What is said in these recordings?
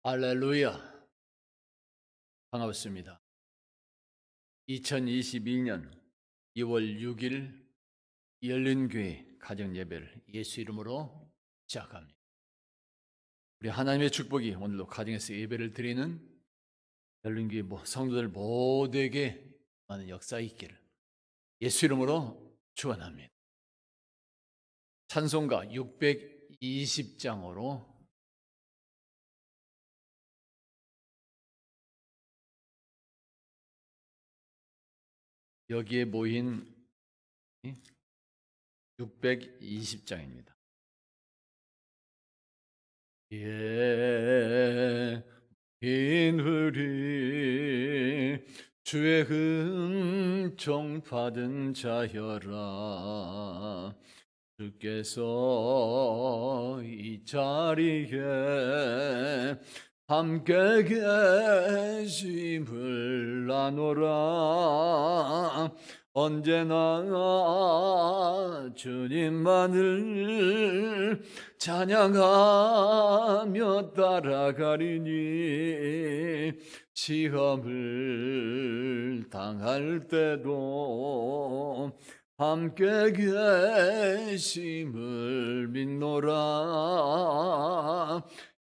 할렐루야. 반갑습니다. 2022년 2월 6일 열린교회 가정예배를 예수 이름으로 시작합니다. 우리 하나님의 축복이 오늘도 가정에서 예배를 드리는 열린교회 성도들 모두에게 많은 역사 있기를 예수 이름으로 축원합니다. 찬송가 620장으로 여기에 모인 620장입니다. 예, 인으리 주의 은총 받은 자여라. 주께서 이 자리에 함께 계심을 나노라. 언제나 주님만을 찬양하며 따라가리니 시험을 당할 때도 함께 계심을 믿노라.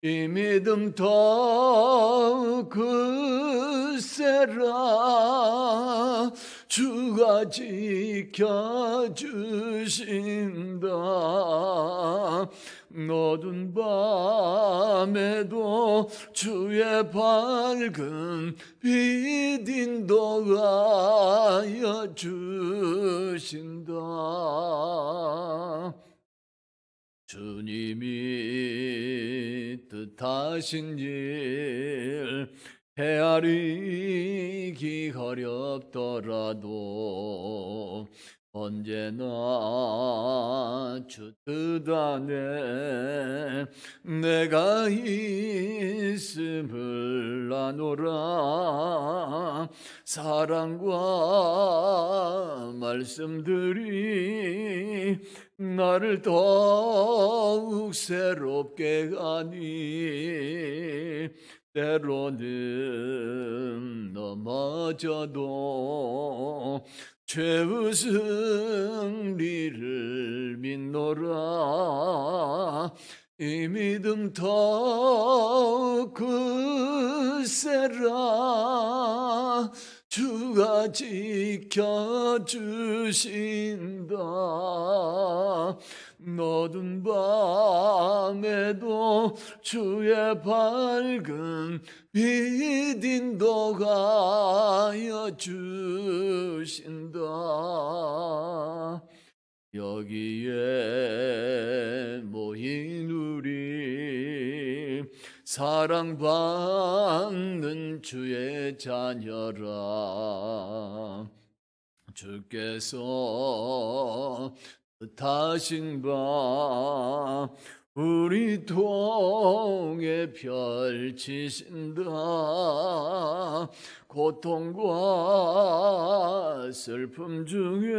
이 믿음 더욱 굳세라. 주가 지켜주신다. 어두운 밤에도 주의 밝은 빛 인도하여 주신다. 주님이 뜻하신 일 헤아리기 어렵더라도 언제나 주 뜻 안에 내가 있음을 아노라. 사랑과 말씀들이 나를 더욱 새롭게 하니 때로는 넘어져도 최후 승리를 믿노라. 이 믿음 더욱 굳세라. 주가 지켜주신다. 어두운 밤에도 주의 밝은 빛 인도하여 주신다. 여기에 모인 우리 사랑받는 주의 자녀라. 주께서 뜻하신 바 우리 통에 펼치신다. 고통과 슬픔 중에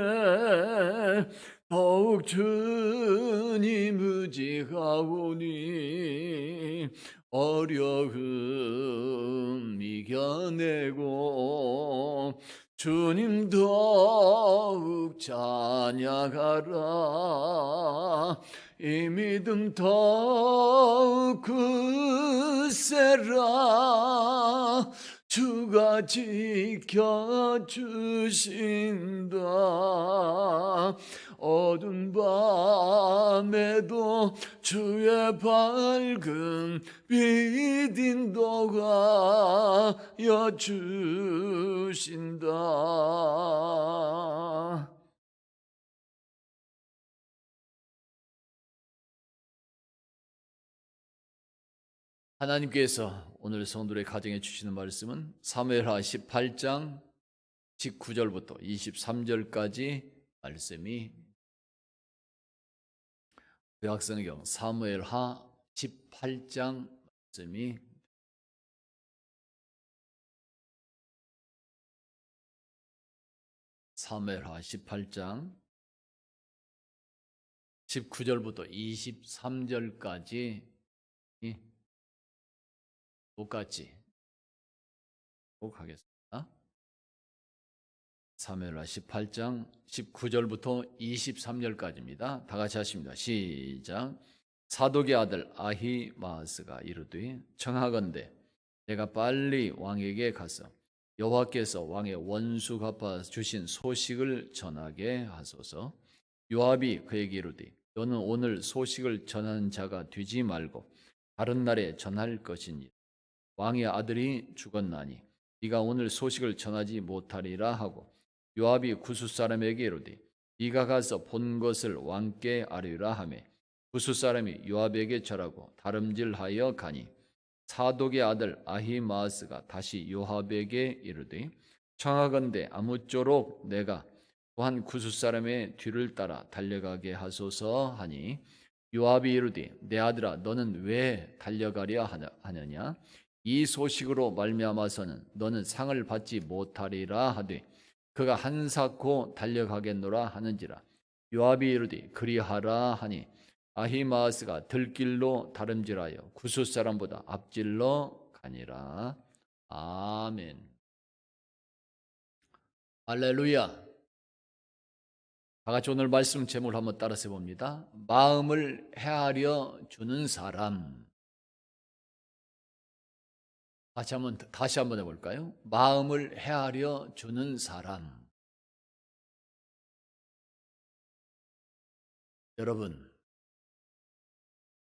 더욱 주님 의지하오니 어려움 이겨내고 주님 더욱 찬양하라. 이 믿음 더욱 굳세라. 주가 지켜주신다. 어두운 밤에도 주의 밝은 빛 인도하여 주신다. 하나님께서 오늘 성도의 가정에 주시는 말씀은 사무엘하 18장 19절부터 23절까지 말씀이 구약성경 사무엘하 18장 말씀이 사무엘하 18장 19절부터 23절까지 똑같이 꼭 하겠습니다. 사무엘하 18장 19절부터 23절까지입니다. 다 같이 하십니다. 시작. 사독의 아들 아히마아스가 이르되 청하건대 내가 빨리 왕에게 가서 여호와께서 왕의 원수 갚아 주신 소식을 전하게 하소서. 요압이 그에게 이르되 너는 오늘 소식을 전하는 자가 되지 말고 다른 날에 전할 것이니 왕의 아들이 죽었나니 네가 오늘 소식을 전하지 못하리라 하고 요압이 구스 사람에게 이르되 네가 가서 본 것을 왕께 아뢰라 하며 구스 사람이 요압에게 절하고 다름질하여 가니 사독의 아들 아히마아스가 다시 요압에게 이르되 청하건대 아무쪼록 내가 또한 구스 사람의 뒤를 따라 달려가게 하소서 하니 요압이 이르되 내 아들아 너는 왜 달려가려 하느냐 이 소식으로 말미암아서는 너는 상을 받지 못하리라 하되 그가 한사코 달려가겠노라 하는지라. 요압이 이르되 그리하라 하니 아히마아스가 들길로 다름질하여 구스 사람보다 앞질러 가니라. 아멘. 할렐루야. 다 같이 오늘 말씀 제목을 한번 따라서 봅니다. 마음을 헤아려 주는 사람. 다시 한번 해볼까요? 마음을 헤아려 주는 사람. 여러분,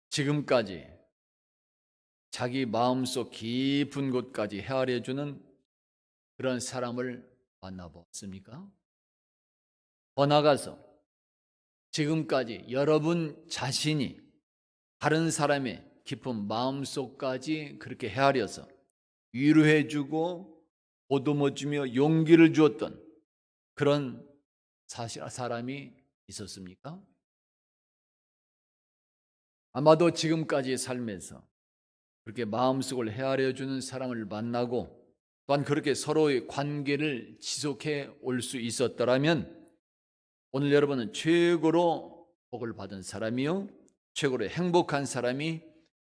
지금까지 자기 마음속 깊은 곳까지 헤아려 주는 그런 사람을 만나봤습니까? 더 나아가서 지금까지 여러분 자신이 다른 사람의 깊은 마음속까지 그렇게 헤아려서 위로해주고 보듬어주며 용기를 주었던 그런 사람이 있었습니까? 아마도 지금까지의 삶에서 그렇게 마음속을 헤아려주는 사람을 만나고 또한 그렇게 서로의 관계를 지속해 올 수 있었더라면 오늘 여러분은 최고로 복을 받은 사람이요 최고로 행복한 사람이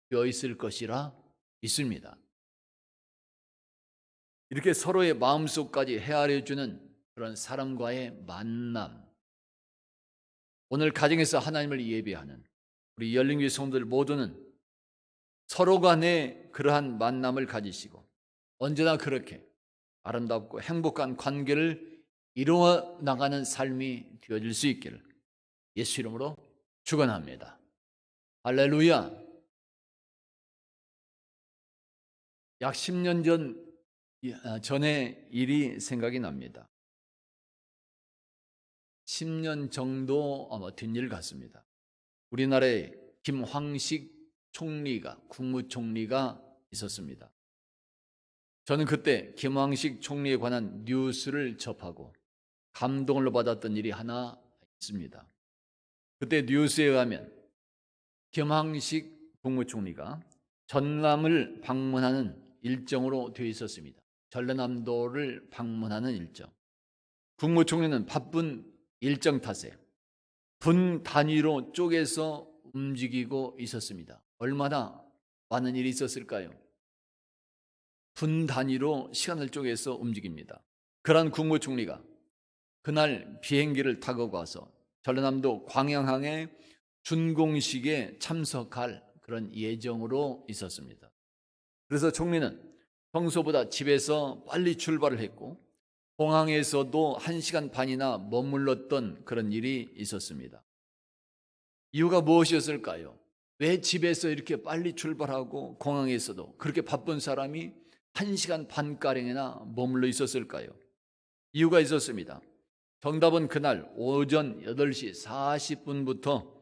되어 있을 것이라 믿습니다. 이렇게 서로의 마음속까지 헤아려주는 그런 사람과의 만남, 오늘 가정에서 하나님을 예배하는 우리 열린교회 성도들 모두는 서로 간에 그러한 만남을 가지시고 언제나 그렇게 아름답고 행복한 관계를 이루어 나가는 삶이 되어질 수 있기를 예수 이름으로 축원합니다. 할렐루야. 약 10년 전의 일이 생각이 납니다. 10년 정도 아마 뒷일 같습니다. 우리나라에 김황식 총리가 국무총리가 있었습니다. 저는 그때 김황식 총리에 관한 뉴스를 접하고 감동을 받았던 일이 하나 있습니다. 그때 뉴스에 의하면 김황식 국무총리가 전남을 방문하는 일정으로 되어 있었습니다. 전라남도를 방문하는 일정. 국무총리는 바쁜 일정 탓에 분 단위로 쪼개서 움직이고 있었습니다. 얼마나 많은 일이 있었을까요? 분 단위로 시간을 쪼개서 움직입니다. 그러한 국무총리가 그날 비행기를 타고 가서 전라남도 광양항의 준공식에 참석할 그런 예정으로 있었습니다. 그래서 총리는 평소보다 집에서 빨리 출발을 했고 공항에서도 1시간 반이나 머물렀던 그런 일이 있었습니다. 이유가 무엇이었을까요? 왜 집에서 이렇게 빨리 출발하고 공항에서도 그렇게 바쁜 사람이 1시간 반가량이나 머물러 있었을까요? 이유가 있었습니다. 정답은 그날 오전 8시 40분부터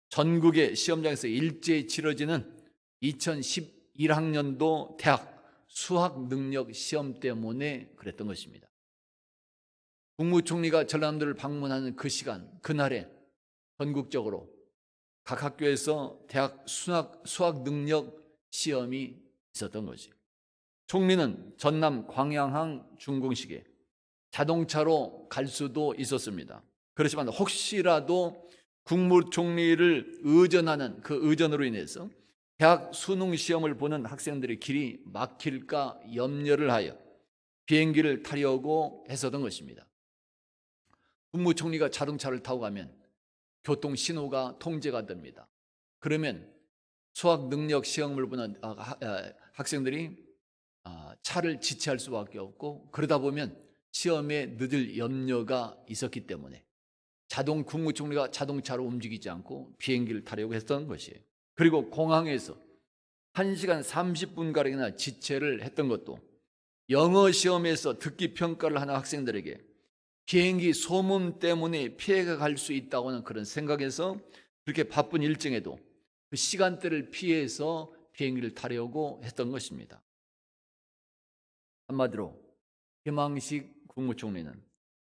전국의 시험장에서 일제히 치러지는 2011학년도 대학 수학 능력 시험 때문에 그랬던 것입니다. 국무총리가 전라남도를 방문하는 그 시간, 그날에 전국적으로 각 학교에서 대학 수학 능력 시험이 있었던 거지. 총리는 전남 광양항 준공식에 자동차로 갈 수도 있었습니다. 그렇지만 혹시라도 국무총리를 의전하는 그 의전으로 인해서 대학 수능 시험을 보는 학생들의 길이 막힐까 염려를 하여 비행기를 타려고 했었던 것입니다. 국무총리가 자동차를 타고 가면 교통 신호가 통제가 됩니다. 그러면 수학 능력 시험을 보는 학생들이 차를 지체할 수밖에 없고, 그러다 보면 시험에 늦을 염려가 있었기 때문에 국무총리가 자동차로 움직이지 않고 비행기를 타려고 했던 것이에요. 그리고 공항에서 1시간 30분가량이나 지체를 했던 것도 영어 시험에서 듣기 평가를 하는 학생들에게 비행기 소음 때문에 피해가 갈 수 있다고 하는 그런 생각에서 그렇게 바쁜 일정에도 그 시간대를 피해서 비행기를 타려고 했던 것입니다. 한마디로 김항식 국무총리는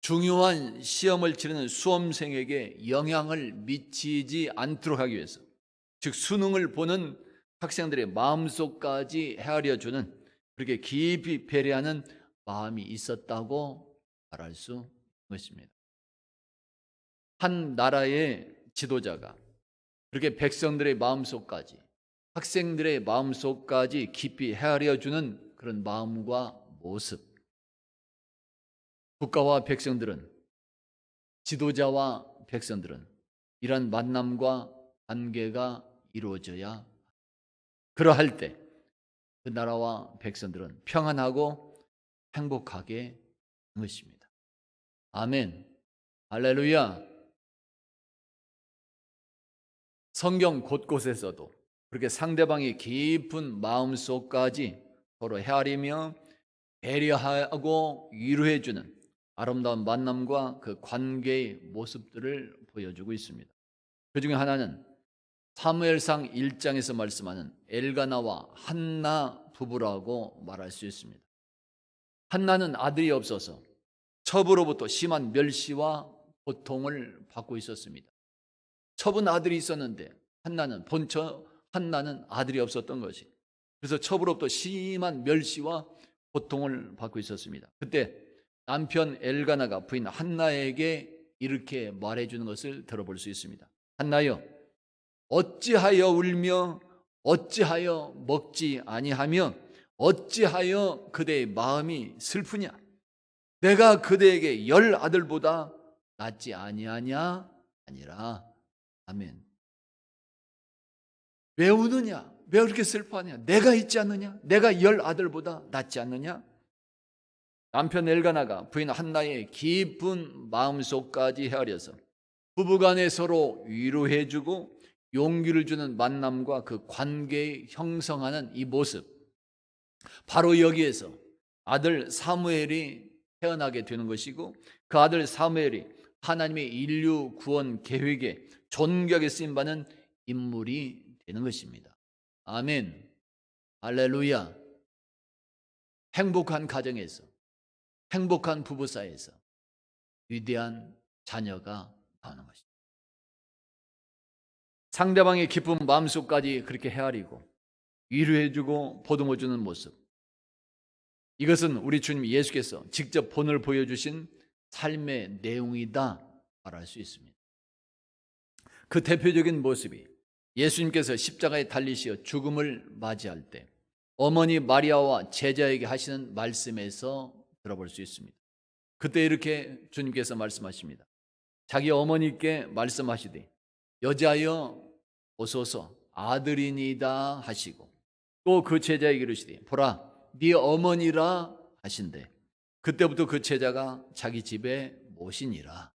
중요한 시험을 치르는 수험생에게 영향을 미치지 않도록 하기 위해서, 즉 수능을 보는 학생들의 마음속까지 헤아려주는, 그렇게 깊이 배려하는 마음이 있었다고 말할 수 있는 것입니다. 한 나라의 지도자가 그렇게 백성들의 마음속까지, 학생들의 마음속까지 깊이 헤아려주는 그런 마음과 모습, 국가와 백성들은, 지도자와 백성들은 이런 만남과 관계가 이루어져야, 그러할 때 그 나라와 백성들은 평안하고 행복하게 되는 것입니다. 아멘. 할렐루야. 성경 곳곳에서도 그렇게 상대방의 깊은 마음속까지 서로 헤아리며 배려하고 위로해주는 아름다운 만남과 그 관계의 모습들을 보여주고 있습니다. 그 중에 하나는 사무엘상 1장에서 말씀하는 엘가나와 한나 부부라고 말할 수 있습니다. 한나는 아들이 없어서 첩으로부터 심한 멸시와 고통을 받고 있었습니다. 첩은 아들이 있었는데 한나는 아들이 없었던 것이, 그래서 첩으로부터 심한 멸시와 고통을 받고 있었습니다. 그때 남편 엘가나가 부인 한나에게 이렇게 말해주는 것을 들어볼 수 있습니다. 한나여, 어찌하여 울며 어찌하여 먹지 아니하며 어찌하여 그대의 마음이 슬프냐? 내가 그대에게 10 아들보다 낫지 아니하냐? 아니라. 아멘. 왜 우느냐? 왜 그렇게 슬퍼하냐? 내가 있지 않느냐? 내가 10 아들보다 낫지 않느냐? 남편 엘가나가 부인 한나의 깊은 마음속까지 헤아려서 부부간에 서로 위로해주고 용기를 주는 만남과 그 관계에 형성하는 이 모습, 바로 여기에서 아들 사무엘이 태어나게 되는 것이고, 그 아들 사무엘이 하나님의 인류 구원 계획에 존귀하게 쓰임받는 인물이 되는 것입니다. 아멘. 할렐루야. 행복한 가정에서, 행복한 부부 사이에서 위대한 자녀가 나오는 것입니다. 상대방의 기쁜 마음속까지 그렇게 헤아리고 위로해주고 보듬어주는 모습, 이것은 우리 주님 예수께서 직접 본을 보여주신 삶의 내용이다 말할 수 있습니다. 그 대표적인 모습이 예수님께서 십자가에 달리시어 죽음을 맞이할 때 어머니 마리아와 제자에게 하시는 말씀에서 들어볼 수 있습니다. 그때 이렇게 주님께서 말씀하십니다. 자기 어머니께 말씀하시되 여자여 오소서 아들이니다 하시고, 또 그 제자에게 이르시되 보라 네 어머니라 하신대. 그때부터 그 제자가 자기 집에 모시니라.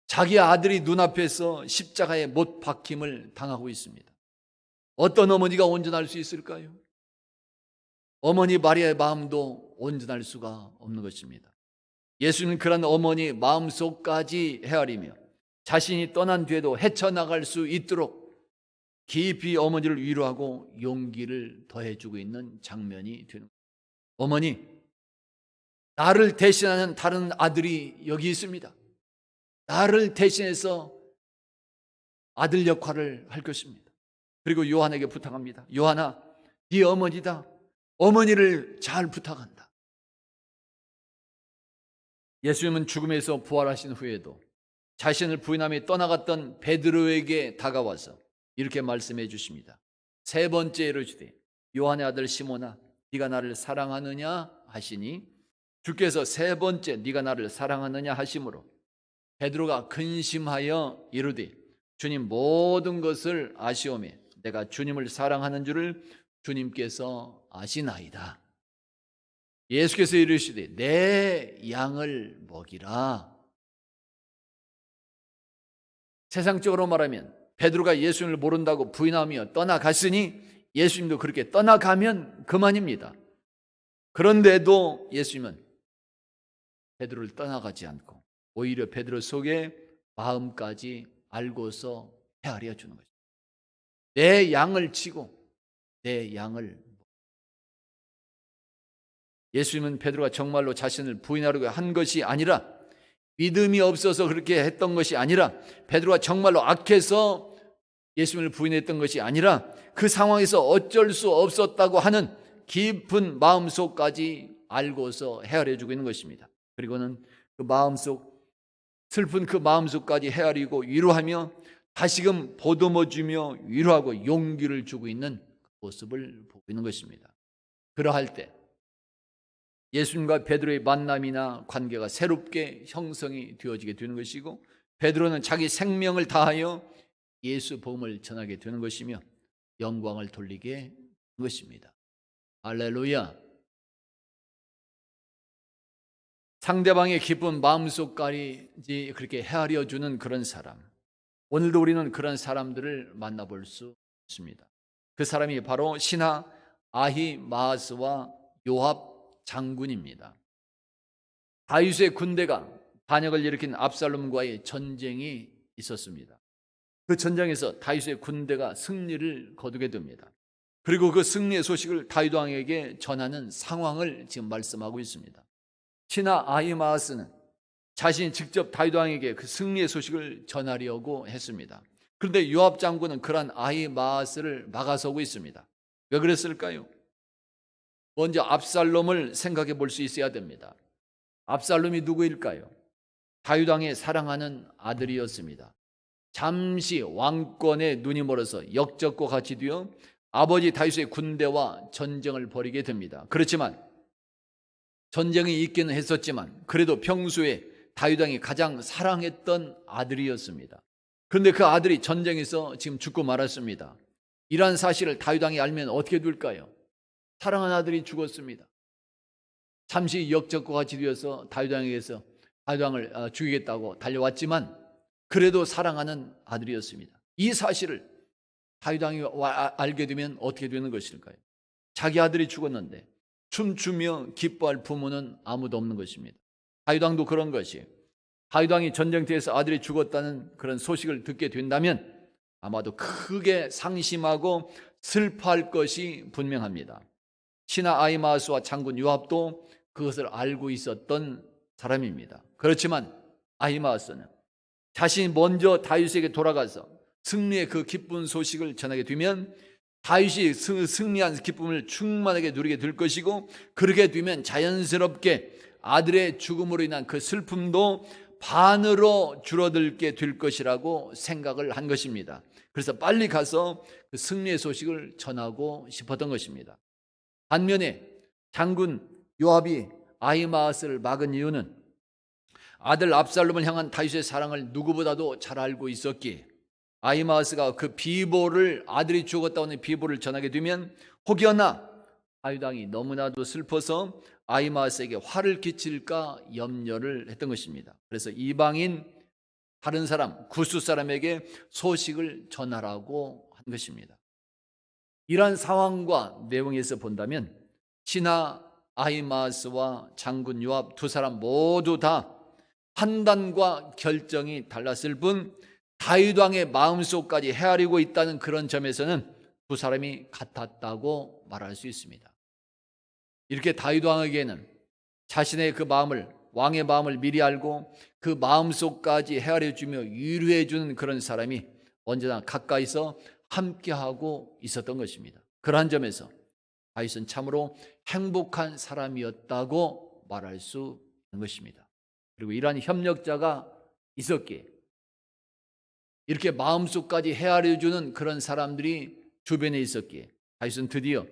자기 아들이 눈앞에서 십자가에 못 박힘을 당하고 있습니다. 어떤 어머니가 온전할 수 있을까요? 어머니 마리아의 마음도 온전할 수가 없는 것입니다. 예수는 그런 어머니 마음속까지 헤아리며 자신이 떠난 뒤에도 헤쳐나갈 수 있도록 깊이 어머니를 위로하고 용기를 더해주고 있는 장면이 되는 거예요. 어머니, 나를 대신하는 다른 아들이 여기 있습니다. 나를 대신해서 아들 역할을 할 것입니다. 그리고 요한에게 부탁합니다. 요한아, 네 어머니다. 어머니를 잘 부탁한다. 예수님은 죽음에서 부활하신 후에도 자신을 부인하며 떠나갔던 베드로에게 다가와서 이렇게 말씀해 주십니다. 세 번째 이르시되 요한의 아들 시몬아 네가 나를 사랑하느냐 하시니 주께서 세 번째 네가 나를 사랑하느냐 하심으로 베드로가 근심하여 이르되 주님 모든 것을 아시오매 내가 주님을 사랑하는 줄을 주님께서 아시나이다. 예수께서 이르시되 내 양을 먹이라. 세상적으로 말하면 베드로가 예수님을 모른다고 부인하며 떠나갔으니 예수님도 그렇게 떠나가면 그만입니다. 그런데도 예수님은 베드로를 떠나가지 않고 오히려 베드로 속에 마음까지 알고서 헤아려 주는 것입니다. 내 양을 치고 내 양을. 예수님은 베드로가 정말로 자신을 부인하려고 한 것이 아니라 믿음이 없어서 그렇게 했던 것이 아니라 베드로가 정말로 악해서 예수님을 부인했던 것이 아니라 그 상황에서 어쩔 수 없었다고 하는 깊은 마음속까지 알고서 헤아려 주고 있는 것입니다. 그리고는 그 마음속 슬픈 그 마음속까지 헤아리고 위로하며 다시금 보듬어 주며 위로하고 용기를 주고 있는 모습을 보고 있는 것입니다. 그러할 때 예수님과 베드로의 만남이나 관계가 새롭게 형성이 되어지게 되는 것이고 베드로는 자기 생명을 다하여 예수 복음을 전하게 되는 것이며 영광을 돌리게 되는 것입니다. 할렐루야. 상대방의 기쁜 마음속까지 그렇게 헤아려 주는 그런 사람. 오늘도 우리는 그런 사람들을 만나볼 수 있습니다. 그 사람이 바로 신하 아히마아스와 요압 장군입니다. 다윗의 군대가 반역을 일으킨 압살롬과의 전쟁이 있었습니다. 그 전쟁에서 다윗의 군대가 승리를 거두게 됩니다. 그리고 그 승리의 소식을 다윗 왕에게 전하는 상황을 지금 말씀하고 있습니다. 신하 아히마아스는 자신이 직접 다윗 왕에게 그 승리의 소식을 전하려고 했습니다. 그런데 요압 장군은 그러한 아히마아스를 막아서고 있습니다. 왜 그랬을까요? 먼저 압살롬을 생각해 볼 수 있어야 됩니다. 압살롬이 누구일까요? 다윗 왕의 사랑하는 아들이었습니다. 잠시 왕권에 눈이 멀어서 역적과 같이 되어 아버지 다윗의 군대와 전쟁을 벌이게 됩니다. 그렇지만 전쟁이 있기는 했었지만 그래도 평소에 다윗 왕이 가장 사랑했던 아들이었습니다. 그런데 그 아들이 전쟁에서 지금 죽고 말았습니다. 이러한 사실을 다윗 왕이 알면 어떻게 될까요? 사랑하는 아들이 죽었습니다. 잠시 역적과 같이 되어서 다윗 왕에게서 다윗 왕을 죽이겠다고 달려왔지만 그래도 사랑하는 아들이었습니다. 이 사실을 다윗 왕이 알게 되면 어떻게 되는 것일까요? 자기 아들이 죽었는데 춤추며 기뻐할 부모는 아무도 없는 것입니다. 다윗 왕도 그런 것이 다윗 왕이 전쟁터에서 아들이 죽었다는 그런 소식을 듣게 된다면 아마도 크게 상심하고 슬퍼할 것이 분명합니다. 신하 아히마아스와 장군 요압도 그것을 알고 있었던 사람입니다. 그렇지만 아히마아스는 자신이 먼저 다윗에게 돌아가서 승리의 그 기쁜 소식을 전하게 되면 다윗이 승리한 기쁨을 충만하게 누리게 될 것이고 그렇게 되면 자연스럽게 아들의 죽음으로 인한 그 슬픔도 반으로 줄어들게 될 것이라고 생각을 한 것입니다. 그래서 빨리 가서 그 승리의 소식을 전하고 싶었던 것입니다. 반면에 장군 요압이 아히마아스를 막은 이유는 아들 압살롬을 향한 다윗의 사랑을 누구보다도 잘 알고 있었기에 아히마아스가 그 비보를 아들이 죽었다고 하는 비보를 전하게 되면 혹여나 다윗 왕이 너무나도 슬퍼서 아히마아스에게 화를 끼칠까 염려를 했던 것입니다. 그래서 이방인 다른 사람 구스 사람에게 소식을 전하라고 한 것입니다. 이러한 상황과 내용에서 본다면 신하 아히마아스와 장군 요압 두 사람 모두 다 판단과 결정이 달랐을 뿐 다윗 왕의 마음속까지 헤아리고 있다는 그런 점에서는 두 사람이 같았다고 말할 수 있습니다. 이렇게 다윗 왕에게는 자신의 그 마음을 왕의 마음을 미리 알고 그 마음속까지 헤아려 주며 위로해 주는 그런 사람이 언제나 가까이서 함께하고 있었던 것입니다. 그러한 점에서 다윗은 참으로 행복한 사람이었다고 말할 수 있는 것입니다. 그리고 이러한 협력자가 있었기에 이렇게 마음속까지 헤아려 주는 그런 사람들이 주변에 있었기에 다윗은 드디어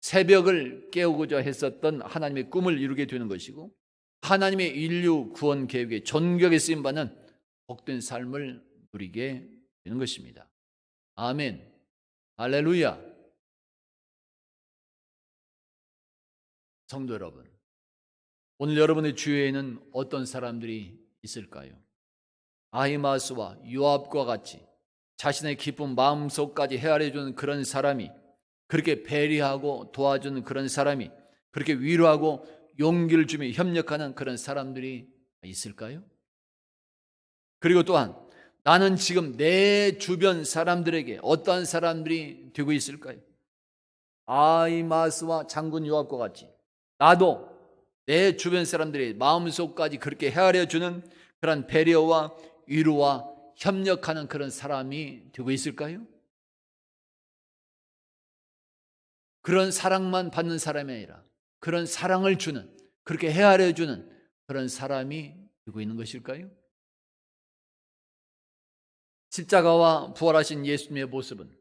새벽을 깨우고자 했었던 하나님의 꿈을 이루게 되는 것이고, 하나님의 인류 구원 계획에 존귀하게 쓰임받는 복된 삶을 누리게 되는 것입니다. 아멘. 할렐루야. 성도 여러분, 오늘 여러분의 주위에는 어떤 사람들이 있을까요? 아히마스와 요압과 같이 자신의 기쁜 마음속까지 헤아려주는 그런 사람이, 그렇게 배려하고 도와주는 그런 사람이, 그렇게 위로하고 용기를 주며 협력하는 그런 사람들이 있을까요? 그리고 또한 나는 지금 내 주변 사람들에게 어떠한 사람들이 되고 있을까요? 아히마스와 장군 요압과 같이 나도 내 주변 사람들의 마음속까지 그렇게 헤아려주는 그런 배려와 위로와 협력하는 그런 사람이 되고 있을까요? 그런 사랑만 받는 사람이 아니라 그런 사랑을 주는, 그렇게 헤아려주는 그런 사람이 되고 있는 것일까요? 십자가와 부활하신 예수님의 모습은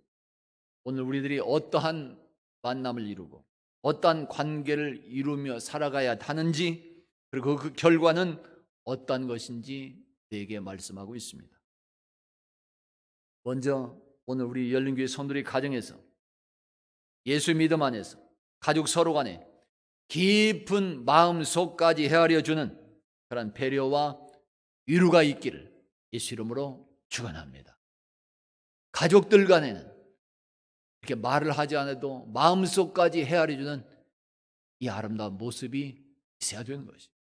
오늘 우리들이 어떠한 만남을 이루고 어떠한 관계를 이루며 살아가야 하는지, 그리고 그 결과는 어떠한 것인지 우리에게 말씀하고 있습니다. 먼저 오늘 우리 열린교회 성도들의 가정에서, 예수 믿음 안에서 가족 서로 간에 깊은 마음속까지 헤아려주는 그런 배려와 위로가 있기를 예수 이름으로 축원합니다. 가족들 간에는 이렇게 말을 하지 않아도 마음속까지 헤아려주는 이 아름다운 모습이 있어야 되는 것이죠.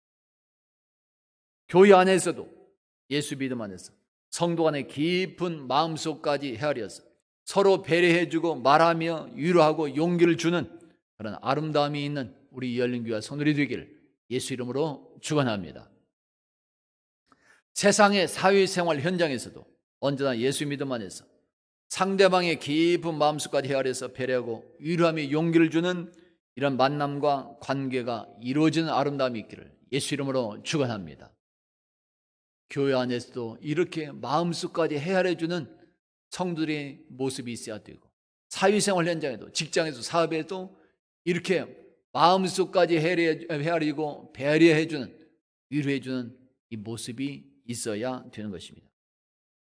교회 안에서도 예수 믿음 안에서 성도 간의 깊은 마음속까지 헤아려서 서로 배려해주고 말하며 위로하고 용기를 주는 그런 아름다움이 있는 우리 열린교회 성도들이 되기를 예수 이름으로 축원합니다. 세상의 사회생활 현장에서도 언제나 예수 믿음 안에서 상대방의 깊은 마음속까지 헤아려서 배려하고 위로하며 용기를 주는 이런 만남과 관계가 이루어지는 아름다움이 있기를 예수 이름으로 축원합니다. 교회 안에서도 이렇게 마음속까지 헤아려주는 성도들의 모습이 있어야 되고, 사회생활 현장에도, 직장에서, 사업에도 이렇게 마음속까지 헤아리고 배려해주는, 위로해주는 이 모습이 있어야 되는 것입니다.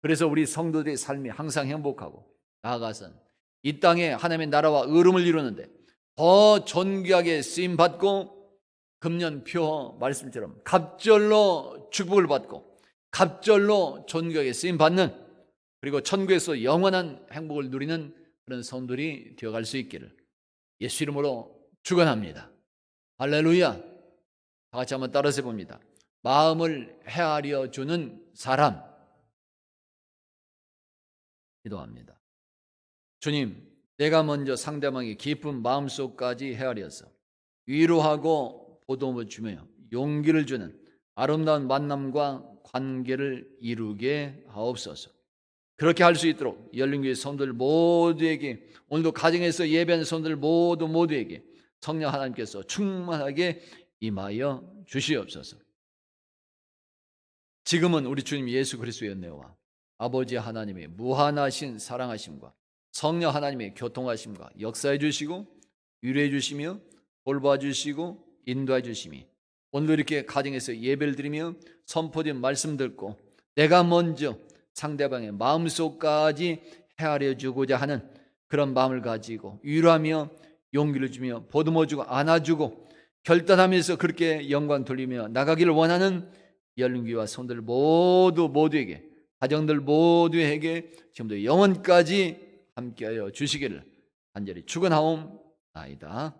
그래서 우리 성도들의 삶이 항상 행복하고, 나아가선 이 땅에 하나님의 나라와 의름을 이루는데 더 존귀하게 쓰임받고, 금년표 말씀처럼 갑절로 축복을 받고 갑절로 존귀하게 쓰임받는, 그리고 천국에서 영원한 행복을 누리는 그런 성도들이 되어갈 수 있기를 예수 이름으로 축원합니다. 할렐루야. 다 같이 한번 따라서 봅니다. 마음을 헤아려 주는 사람. 기도합니다. 주님, 내가 먼저 상대방의 깊은 마음속까지 헤아려서 위로하고 보듬어 주며 용기를 주는 아름다운 만남과 관계를 이루게 하옵소서. 그렇게 할 수 있도록 열린교회 성도들 모두에게, 오늘도 가정에서 예배하는 성도들 모두에게 성령 하나님께서 충만하게 임하여 주시옵소서. 지금은 우리 주님 예수 그리스도의 은혜와 아버지 하나님의 무한하신 사랑하심과 성령 하나님의 교통하심과 역사해 주시고 위로해 주시며 돌봐 주시고 인도해 주심이, 오늘도 이렇게 가정에서 예배를 드리며 선포된 말씀 듣고 내가 먼저 상대방의 마음속까지 헤아려 주고자 하는 그런 마음을 가지고 위로하며 용기를 주며 보듬어주고 안아주고 결단하면서 그렇게 영광 돌리며 나가기를 원하는 열린교회와 성도들 모두에게, 가정들 모두에게 지금도 영원까지 함께하여 주시기를 간절히 축원하옵나이다.